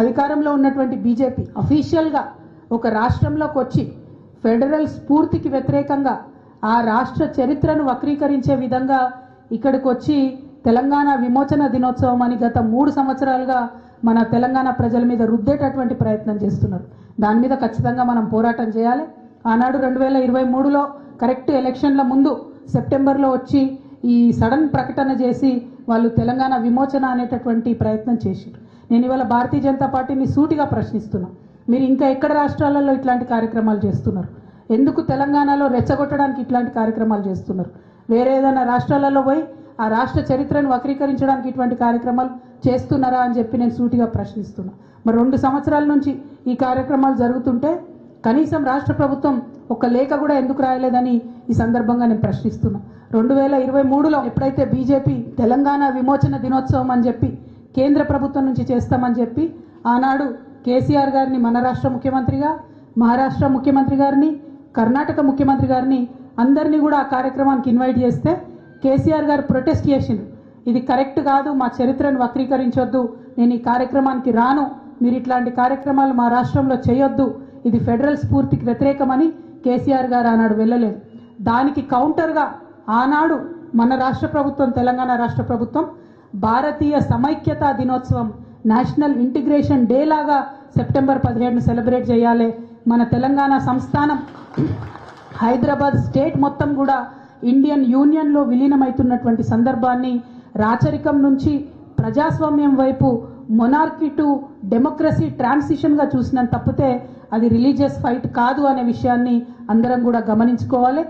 అధికారంలో ఉన్నటువంటి బీజేపీ అఫీషియల్గా ఒక రాష్ట్రంలోకి వచ్చి ఫెడరల్ స్ఫూర్తికి వ్యతిరేకంగా ఆ రాష్ట్ర చరిత్రను వక్రీకరించే విధంగా ఇక్కడికి వచ్చి తెలంగాణ విమోచన దినోత్సవం అని గత 3 సంవత్సరాలుగా మన తెలంగాణ ప్రజల మీద రుద్దేటటువంటి ప్రయత్నం చేస్తున్నారు. దాని మీద ఖచ్చితంగా మనం పోరాటం చేయాలి. ఆనాడు 2023లో కరెక్ట్ ఎలక్షన్ల ముందు సెప్టెంబర్లో వచ్చి ఈ సడన్ ప్రకటన చేసి వాళ్ళు తెలంగాణ విమోచన అనేటటువంటి ప్రయత్నం చేశారు. నేను ఇవాళ భారతీయ జనతా పార్టీని సూటిగా ప్రశ్నిస్తున్నా, మీరు ఇంకా ఎక్కడ రాష్ట్రాలలో ఇట్లాంటి కార్యక్రమాలు చేస్తున్నారు? ఎందుకు తెలంగాణలో రెచ్చగొట్టడానికి ఇట్లాంటి కార్యక్రమాలు చేస్తున్నారు? వేరే ఏదైనా రాష్ట్రాలలో పోయి ఆ రాష్ట్ర చరిత్రను వక్రీకరించడానికి ఇటువంటి కార్యక్రమాలు చేస్తున్నారా అని చెప్పి నేను సూటిగా ప్రశ్నిస్తున్నా. మరి 2 సంవత్సరాల నుంచి ఈ కార్యక్రమాలు జరుగుతుంటే కనీసం రాష్ట్ర ప్రభుత్వం ఒక లేఖ కూడా ఎందుకు రాయలేదని ఈ సందర్భంగా నేను ప్రశ్నిస్తున్నా. 2023లో ఎప్పుడైతే బీజేపీ తెలంగాణ విమోచన దినోత్సవం అని చెప్పి కేంద్ర ప్రభుత్వం నుంచి చేస్తామని చెప్పి ఆనాడు కేసీఆర్ గారిని మన రాష్ట్ర ముఖ్యమంత్రిగా, మహారాష్ట్ర ముఖ్యమంత్రి గారిని, కర్ణాటక ముఖ్యమంత్రి గారిని అందరినీ కూడా ఆ కార్యక్రమానికి ఇన్వైట్ చేస్తే కేసీఆర్ గారు ప్రొటెస్ట్ చేసిండ్రు. ఇది కరెక్ట్ కాదు, మా చరిత్రను వక్రీకరించొద్దు, నేను ఈ కార్యక్రమానికి రాను, మీరు ఇట్లాంటి కార్యక్రమాలు మా రాష్ట్రంలో చేయొద్దు, ఇది ఫెడరల్ స్ఫూర్తికి వ్యతిరేకమని కేసీఆర్ గారు ఆనాడు వెళ్ళలేదు. దానికి కౌంటర్గా ఆనాడు మన రాష్ట్ర ప్రభుత్వం, తెలంగాణ రాష్ట్ర ప్రభుత్వం భారతీయ సమైక్యతా దినోత్సవం, నేషనల్ ఇంటిగ్రేషన్ డే లాగా సెప్టెంబర్ 17ను సెలబ్రేట్ చేయాలి. మన తెలంగాణ సంస్థానం హైదరాబాద్ స్టేట్ మొత్తం కూడా ఇండియన్ యూనియన్లో విలీనమవుతున్నటువంటి సందర్భాన్ని రాచరికం నుంచి ప్రజాస్వామ్యం వైపు, మొనార్కీ టు డెమోక్రసీ ట్రాన్సిషన్గా చూసినంత తప్పితే అది రిలీజియస్ ఫైట్ కాదు అనే విషయాన్ని అందరం కూడా గమనించుకోవాలి.